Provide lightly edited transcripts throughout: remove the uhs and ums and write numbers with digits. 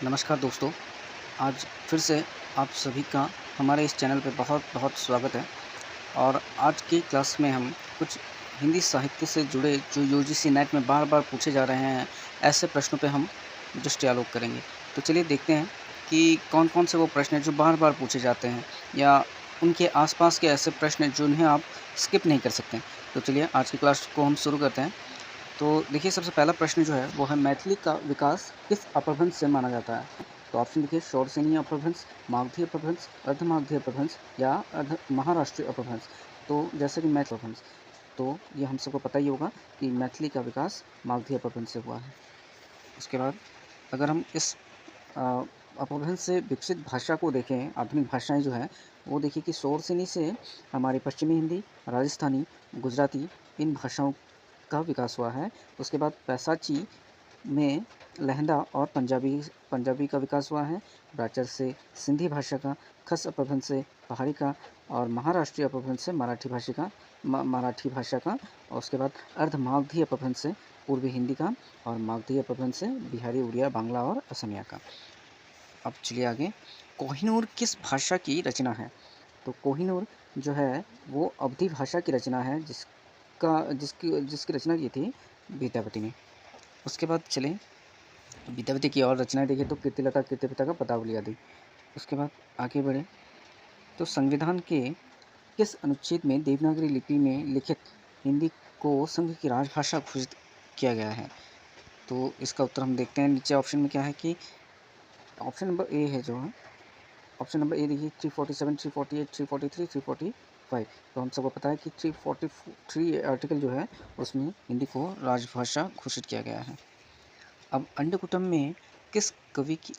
नमस्कार दोस्तों, आज फिर से आप सभी का हमारे इस चैनल पे बहुत-बहुत स्वागत है और आज की क्लास में हम कुछ हिंदी साहित्य से जुड़े जो यूजीसी नेट में बार-बार पूछे जा रहे हैं, ऐसे प्रश्नों पे हम दृष्टि करेंगे। तो चलिए देखते हैं कि कौन-कौन से वो प्रश्न हैं जो बार-बार पूछे जाते हैं या उनके आस-पास के ऐसे प्रश्न हैं जिन्हें आप स्किप नहीं कर सकते। तो चलिए आज की क्लास को हम शुरू करते हैं। तो देखिए सबसे पहला प्रश्न जो है वो है मैथिली का विकास किस अपभ्रंश से माना जाता है? तो ऑप्शन देखिए शौरसेनी अपभ्रंश, मागधी अपभ्रंश, अर्धमागधी अपभ्रंश या अर्ध महाराष्ट्रीय अपभ्रंश। तो जैसे कि मैथिली अपभ्रंश, तो ये हम सबको पता ही होगा कि मैथिली का विकास मागधी अपभ्रंश से हुआ है। उसके बाद अगर हम इस अ, अपभ्रंश से विकसित भाषा को देखें, आधुनिक भाषाएँ जो हैं, वो देखिए कि शौरसेनी से हमारी पश्चिमी हिंदी, राजस्थानी, गुजराती इन भाषाओं का विकास हुआ है। उसके बाद बैसाची में लहंदा और पंजाबी पंजाबी का विकास हुआ है। राजर से सिंधी भाषा का, खस अपभ्रंश से पहाड़ी का और महाराष्ट्रीय अपभ्रंश से मराठी भाषा का और उसके बाद अर्धमागधी अपभ्रंश से पूर्वी हिंदी का और मागधी अपभ्रंश से बिहारी, उड़िया, बांग्ला और असमिया का। अब चलिए आगे, कोहिनूर किस भाषा की रचना है? तो कोहिनूर जो है वो अवधी भाषा की रचना है जिसकी जिसकी रचना की थी विद्यापति ने। उसके बाद चलें विद्यापति की और रचनाएँ देखें तो कीर्तिलता कीर्तिपिता का पदावली आदि। उसके बाद आगे बढ़ें तो संविधान के किस अनुच्छेद में देवनागरी लिपि में लिखित हिंदी को संघ की राजभाषा घोषित किया गया है? तो इसका उत्तर हम देखते हैं नीचे ऑप्शन में क्या है कि ऑप्शन नंबर ए है जो है ऑप्शन नंबर ए देखिए 347, 348, 343, 345। तो हम सबको पता है कि 343 आर्टिकल जो है उसमें हिंदी को राजभाषा घोषित किया गया है। अब अंडकुटम में किस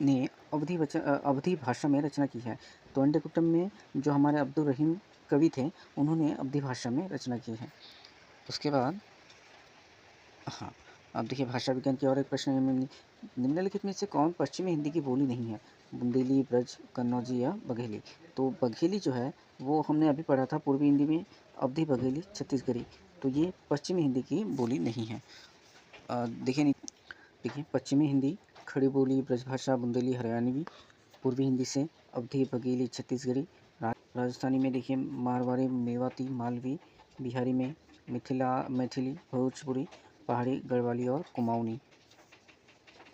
ने अवधी भाषा में रचना की है? तो अंडकुटम में जो हमारे अब्दुल रहीम कवि थे उन्होंने अवधी भाषा में रचना की है। उसके बाद हाँ, अब देखिए भाषा विज्ञान की और एक प्रश्न है निम्नलिखित में से कौन पश्चिमी हिंदी की बोली नहीं है? बुंदेली, ब्रज, कन्नौजी या बघेली? तो बघेली जो है वो हमने अभी पढ़ा था पूर्वी हिंदी में अवधी बघेली छत्तीसगढ़ी, तो ये पश्चिमी हिंदी की बोली नहीं है। देखिए पश्चिमी हिंदी, खड़ी बोली, ब्रजभाषा, बुंदेली, हरियाणवी, पूर्वी हिंदी से अवधी, बघेली, छत्तीसगढ़ी, राजस्थानी में देखिए मारवाड़ी, मेवाती, मालवी, बिहारी में मैथिली, भोजपुरी, पहाड़ी, गढ़वाली और कुमाऊनी।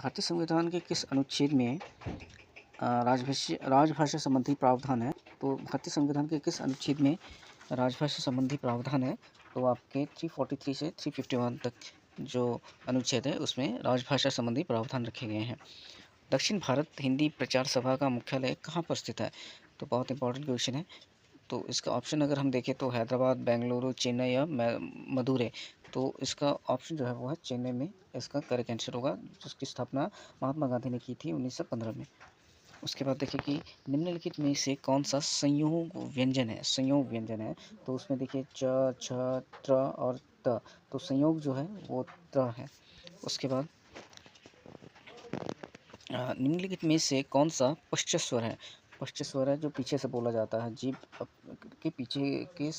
भारतीय संविधान के किस अनुच्छेद में राजभाषा संबंधी प्रावधान है? तो भारतीय संविधान के किस अनुच्छेद में राजभाषा संबंधी प्रावधान है? तो आपके 343 से 351 तक जो अनुच्छेद है उसमें राजभाषा संबंधी प्रावधान रखे गए हैं। दक्षिण भारत हिंदी प्रचार सभा का मुख्यालय कहाँ पर स्थित है? तो बहुत इंपॉर्टेंट क्वेश्चन है। तो इसका ऑप्शन अगर हम देखें तो हैदराबाद, बेंगलुरु, चेन्नई या मदुरै। तो इसका ऑप्शन जो है वो है चेन्नई में इसका करेक्ट आंसर होगा, जिसकी स्थापना महात्मा गांधी ने की थी 1915 में। उसके बाद देखिए कि निम्नलिखित में से कौन सा संयोग व्यंजन है? तो उसमें देखिए च, छ, त्र और त। तो संयोग जो है वो त्र है। उसके बाद निम्नलिखित में से कौन सा पश्चात स्वर है? पश्चात स्वर है जो पीछे से बोला जाता है, जीभ के पीछे के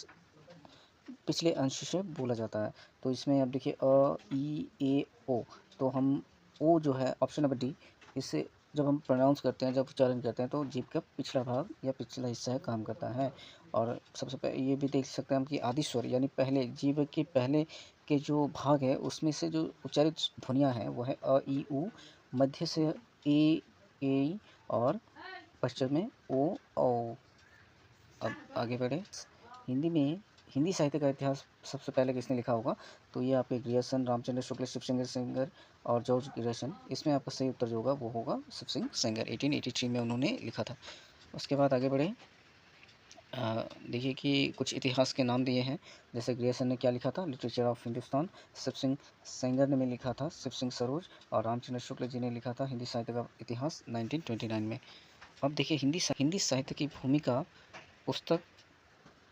पिछले अंश से बोला जाता है। तो इसमें अब देखिए अ, ई, ए, ओ। तो हम ओ जो है ऑप्शन नंबर डी, इसे जब हम प्रोनाउंस करते हैं, जब उच्चारण करते हैं तो जीभ का पिछला भाग या पिछला हिस्सा है काम करता है। और सबसे पहले ये भी देख सकते हैं हम कि आदि स्वर यानी पहले जीभ के पहले के जो भाग है उसमें से जो उच्चारित ध्वनियाँ हैं वो है अ, ई, उ, मध्य से ए और पश्चिम में ओ, औ। अब आगे बढ़े हिंदी में हिंदी साहित्य का इतिहास सबसे पहले किसने लिखा होगा? तो ये आपके ग्रियर्सन, रामचंद्र शुक्ल, शिवशंकर सेंगर और जॉर्ज ग्रियर्सन। इसमें आपका सही उत्तर जो होगा वो होगा शिवसिंह सेंगर, 1883 में उन्होंने लिखा था। उसके बाद आगे बढ़े देखिए कि कुछ इतिहास के नाम दिए हैं, जैसे ग्रियर्सन ने क्या लिखा था, लिटरेचर ऑफ हिंदुस्तान। शिवसिंह सेंगर ने लिखा था शिवसिंह सरोज और रामचंद्र शुक्ल जी ने लिखा था हिंदी साहित्य का इतिहास 1929 में। अब देखिए हिंदी साहित्य की भूमिका पुस्तक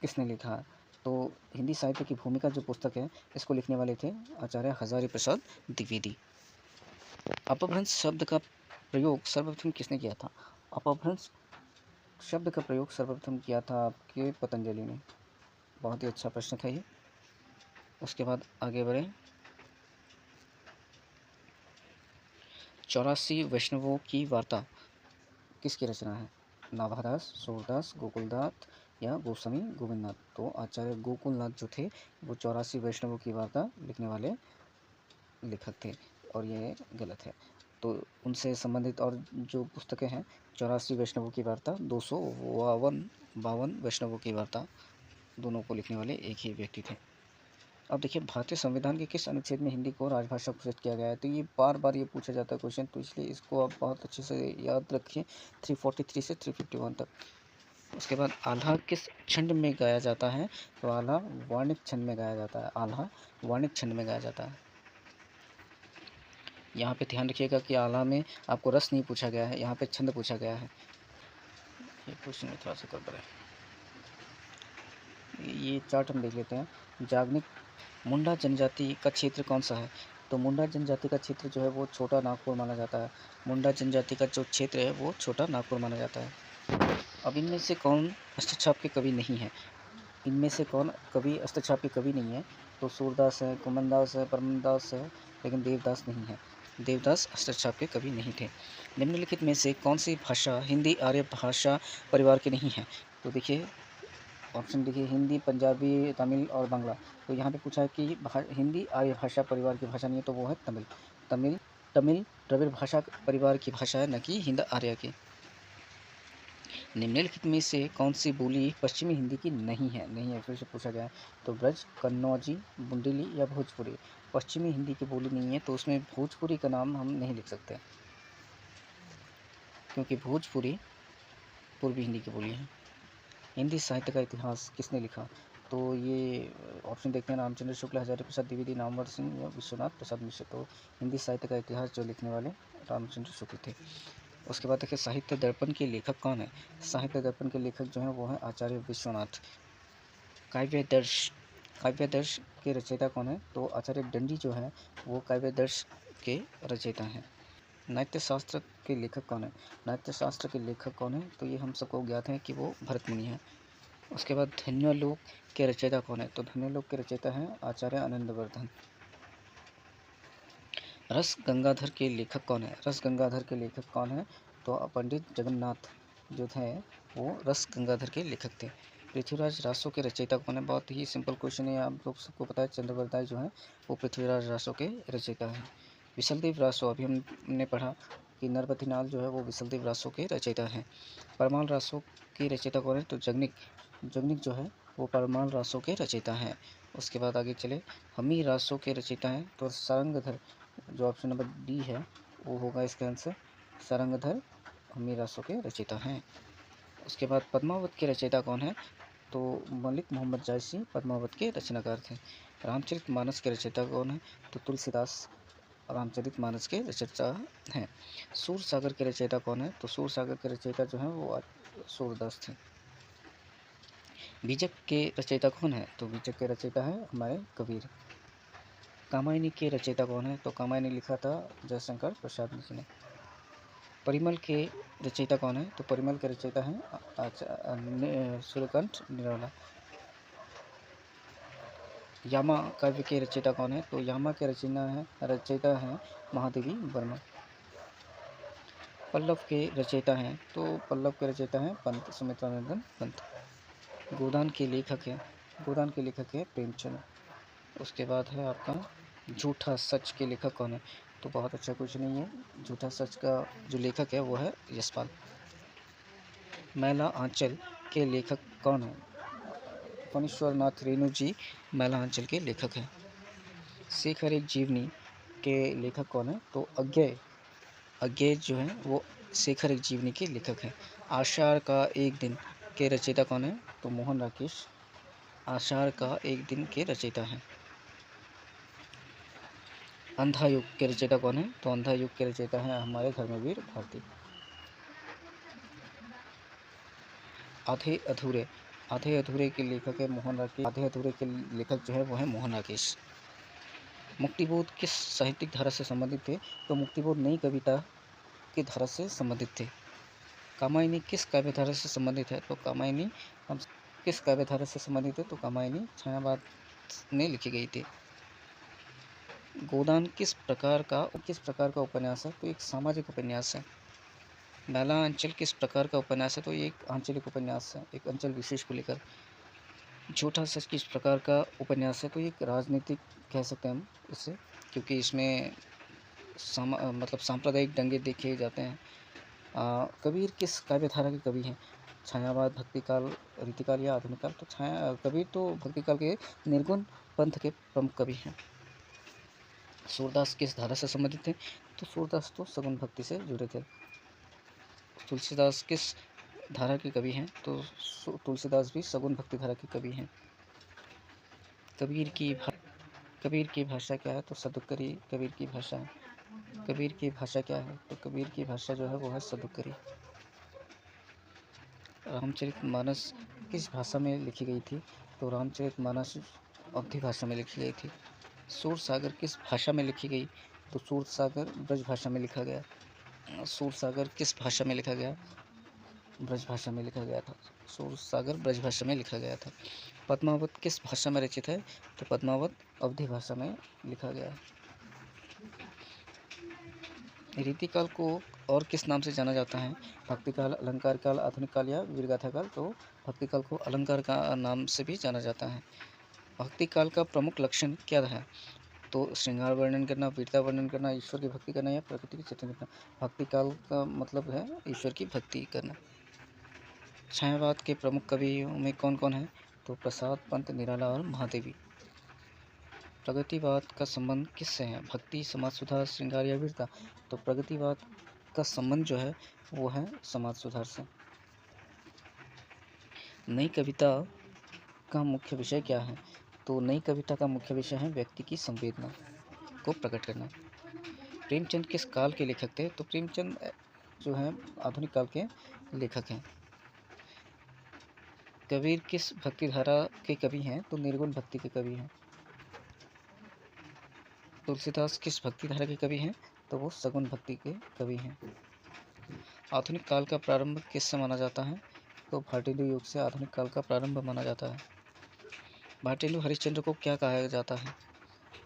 किसने लिखा है? तो हिंदी साहित्य की भूमिका जो पुस्तक है इसको लिखने वाले थे आचार्य हजारी प्रसाद द्विवेदी। अपभ्रंश शब्द का प्रयोग सर्वप्रथम किसने किया था? अपभ्रंश शब्द का प्रयोग सर्वप्रथम किया था आपके पतंजलि ने। बहुत ही अच्छा प्रश्न था ये। उसके बाद आगे बढ़े 84 वैष्णवों की वार्ता किसकी रचना है? नाभादास, सूरदास, गोकुलदास या गोस्वामी गोविंदनाथ। तो आचार्य गोकुलनाथ जो थे वो 84 वैष्णवों की वार्ता लिखने वाले लेखक थे, और ये गलत है। तो उनसे संबंधित और जो पुस्तकें हैं, 84 वैष्णवों की वार्ता, 252 वैष्णवों की वार्ता, दोनों को लिखने वाले एक ही व्यक्ति थे। अब देखिए, भारतीय संविधान के किस अनुच्छेद में हिंदी को राजभाषा घोषित किया गया है? तो ये बार-बार ये पूछा जाता है क्वेश्चन, तो इसलिए इसको आप बहुत अच्छे से याद रखिए, 343 से 351 तक। उसके बाद आल्हा किस छंद में गाया जाता है? तो आल्हा वार्णिक छंद में गाया जाता है। आल्हा वार्णिक छंद में गाया जाता है। यहाँ पे ध्यान रखिएगा कि आल्हा में आपको रस नहीं पूछा गया है, यहाँ पे छंद पूछा गया है। ये क्वेश्चन में थोड़ा सा गड़बड़ है। ये चार्ट हम देख लेते हैं। जागनिक मुंडा जनजाति का क्षेत्र कौन सा है? तो मुंडा जनजाति का क्षेत्र जो है वो छोटा नागपुर माना जाता है। मुंडा जनजाति का जो क्षेत्र है वो छोटा नागपुर माना जाता है। अब इनमें से कौन हस्तक्षेप के कवि नहीं है? इनमें से कौन कवि हस्तक्षेप के कवि नहीं है? तो सूरदास है, कुमनदास है, परमदास है, लेकिन देवदास नहीं है। देवदास हस्तक्षेप के कवि नहीं थे। निम्नलिखित में से कौन सी भाषा हिंदी आर्य भाषा परिवार की नहीं है? तो देखिए, ऑप्शन देखिए, हिंदी, पंजाबी, तमिल और बांग्ला। तो यहाँ पे पूछा है कि हिंदी आर्य भाषा परिवार की भाषा नहीं है, तो वो है तमिल। तमिल द्रविड़ भाषा परिवार की भाषा है, न कि हिंद आर्य की। निम्नलिखित में से कौन सी बोली पश्चिमी हिंदी की नहीं है? फिर से पूछा गया है। तो ब्रज, कन्नौजी, बुंदेली या भोजपुरी। पश्चिमी हिंदी की बोली नहीं है, तो उसमें भोजपुरी का नाम हम नहीं लिख सकते, क्योंकि भोजपुरी पूर्वी हिंदी की बोली है। हिंदी साहित्य का इतिहास किसने लिखा? तो ये ऑप्शन देखते हैं, रामचंद्र शुक्ल, हजारी प्रसाद द्विवेदी, नामवर सिंह या विश्वनाथ प्रसाद मिश्र। तो हिंदी साहित्य का इतिहास जो लिखने वाले रामचंद्र शुक्ल थे। उसके बाद देखिए, साहित्य दर्पण के लेखक कौन है? साहित्य दर्पण के लेखक जो हैं वो हैं आचार्य विश्वनाथ। काव्यदर्श के रचयिता कौन है? तो आचार्य दंडी जो है वो काव्यदर्श के रचयिता हैं। नाट्य शास्त्र के लेखक कौन है? नाट्य शास्त्र के लेखक कौन है? तो ये हम सबको ज्ञात है कि वो भरत मुनि हैं। उसके बाद धन्यलोक के रचयिता कौन है? तो धन्यलोक के रचयिता हैं आचार्य आनंदवर्धन। रस गंगाधर के लेखक कौन है? रस गंगाधर के लेखक कौन है? तो पंडित जगन्नाथ जो थे वो रस गंगाधर के लेखक थे। पृथ्वीराज रासो के रचयिता कौन है? बहुत ही सिंपल क्वेश्चन है, आप लोग सबको पता है, चंद्रवरदाय जो है वो पृथ्वीराज रासो के रचयिता हैं। विशलदेव रासो, अभी हमने पढ़ा कि नरपतिनाल जो है वो विशलदेव रासो के रचयिता हैं। परमाल रासो के रचयिता कौन है? तो जगनिक जो है वो परमाल रासो के रचयिता हैं। उसके बाद आगे चले, हमी रासो के रचयिता हैं तो सारंगधर, जो ऑप्शन नंबर डी है वो होगा इसका आंसर। सारंगधर हमी रासो के रचयिता हैं। उसके बाद पद्मावत के रचयिता कौन है? तो मलिक मोहम्मद जायसी पद्मावत के रचनाकार थे। रामचरितमानस के रचयिता कौन है? तो तुलसीदास रामचरितमानस के रचयिता हैं। सूर सागर के रचयिता कौन है? तो सूर सागर के रचयिता जो हैं वो सूरदास थे। बीजक के रचयिता कौन है? तो बीजक के रचयिता है हमारे कबीर। कामायनी के रचयिता कौन है? तो कामायनी लिखा था जयशंकर प्रसाद जी ने। परिमल के रचयिता कौन है? तो परिमल के रचयिता हैं सूर्यकांत निराला। यामा काव्य के रचयिता कौन है? तो यामा के रचयिता हैं महादेवी वर्मा। पल्लव के रचयिता हैं, तो पल्लव के रचयिता हैं पंत, सुमित्रानंदन पंत। गोदान के लेखक है प्रेमचंद। उसके बाद है आपका झूठा सच के लेखक कौन है? तो बहुत अच्छा क्वेश्चन है ये। झूठा सच का जो लेखक है वो है यशपाल। मैला आंचल के लेखक कौन है? फणीश्वरनाथ रेणु जी मैला आंचल के लेखक हैं। शेखर एक जीवनी के लेखक कौन है? तो अज्ञेय जो है वो शेखर एक जीवनी के लेखक हैं। आषाढ़ का एक दिन के रचयिता कौन है? तो मोहन राकेश आषाढ़ का एक दिन के रचयिता हैं। अंधा युग के रचयिता कौन है? तो अंधा युग के रचयिता हैं हमारे धर्मवीर भारती। आधे अधूरे के लेखक है मोहन राकेश। आधे अधूरे के लेखक जो है वो है मोहन राकेश। मुक्तिबोध किस साहित्यिक धारा से संबंधित थे? तो मुक्तिबोध नई कविता की धारा से संबंधित थे। कामायनी किस काव्य धारा से संबंधित है? तो कामायनी हम किस काव्य धारा से संबंधित है? तो कामायनी छायावाद में लिखी गई थी। गोदान किस प्रकार का उपन्यास है? तो एक सामाजिक उपन्यास है। नाला अंचल किस प्रकार का उपन्यास है? तो ये एक आंचलिक उपन्यास है, एक अंचल विशेष को लेकर। झूठा सच किस प्रकार का उपन्यास है? तो ये एक राजनीतिक कह सकते हैं हम इसे, क्योंकि इसमें मतलब सांप्रदायिक दंगे देखे जाते हैं। कबीर किस काव्य धारा के कवि हैं? छायावाद, भक्तिकाल, रीतिकाल या आधुनिक काल? तो कबीर तो भक्तिकाल के निर्गुण पंथ के प्रमुख कवि हैं। सूरदास किस धारा से संबंधित थे? तो सूरदास तो सगुन भक्ति से जुड़े थे। तुलसीदास किस धारा के कवि हैं? तो तुलसीदास भी सगुन भक्ति धारा के कवि हैं। कबीर की भाषा क्या है? तो सदुक्करी कबीर की भाषा है। कबीर की भाषा क्या है? तो कबीर की भाषा जो है वो है सदुक्करी। रामचरितमानस किस भाषा में लिखी गई थी? तो रामचरितमानस अवधी भाषा में लिखी गई थी। सूरसागर किस भाषा में लिखी गई? तो सूरसागर ब्रज भाषा में लिखा गया। सूरसागर किस भाषा में लिखा गया? ब्रज भाषा में लिखा गया था। सूरसागर ब्रज भाषा में लिखा गया था। पद्मावत किस भाषा में रचित है? तो पद्मावत अवधी भाषा में लिखा गया है। रीतिकाल को और किस नाम से जाना जाता है? भक्तिकाल, अलंकार काल, आधुनिक काल या वीरगाथा काल? तो भक्तिकाल को अलंकार का नाम से भी जाना जाता है। भक्तिकाल का प्रमुख लक्षण क्या है? तो श्रृंगार वर्णन करना, वीरता वर्णन करना, ईश्वर की भक्ति करना या प्रकृति की चिंतन करना। भक्तिकाल का मतलब है ईश्वर की भक्ति करना। छायावाद के प्रमुख कवियों में कौन कौन है? तो प्रसाद, पंत, निराला और महादेवी। प्रगतिवाद का संबंध किससे है? भक्ति, समाज सुधार, श्रृंगार या वीरता? तो प्रगतिवाद का संबंध जो है वो है समाज सुधार से। नई कविता का मुख्य विषय क्या है? तो नई कविता का मुख्य विषय है व्यक्ति की संवेदना को प्रकट करना। प्रेमचंद किस काल के लेखक थे? तो प्रेमचंद जो है आधुनिक काल के लेखक हैं। कबीर किस भक्ति धारा के कवि हैं? तो निर्गुण भक्ति के कवि हैं। तुलसीदास किस भक्ति धारा के कवि हैं? तो वो सगुन भक्ति के कवि हैं। आधुनिक काल का प्रारंभ किससे माना जाता है? तो भाटिंडु युग से आधुनिक काल का प्रारंभ माना जाता है। भाटिंडु हरिश्चंद्र को क्या कहा जाता है?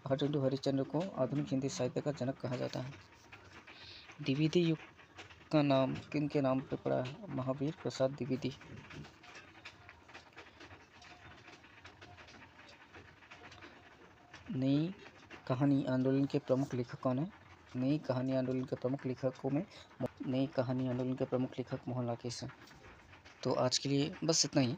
भाटिंडु हरिश्चंद्र को आधुनिक हिंदी साहित्य का जनक कहा जाता है। द्विवेदी युग का नाम किन के नाम पर पड़ा है? महावीर प्रसाद द्विवेदी। नई कहानी आंदोलन के प्रमुख लेखक कौन है? नई कहानी आंदोलन के प्रमुख लेखक मोहन लाकेश हैं। तो आज के लिए बस इतना ही।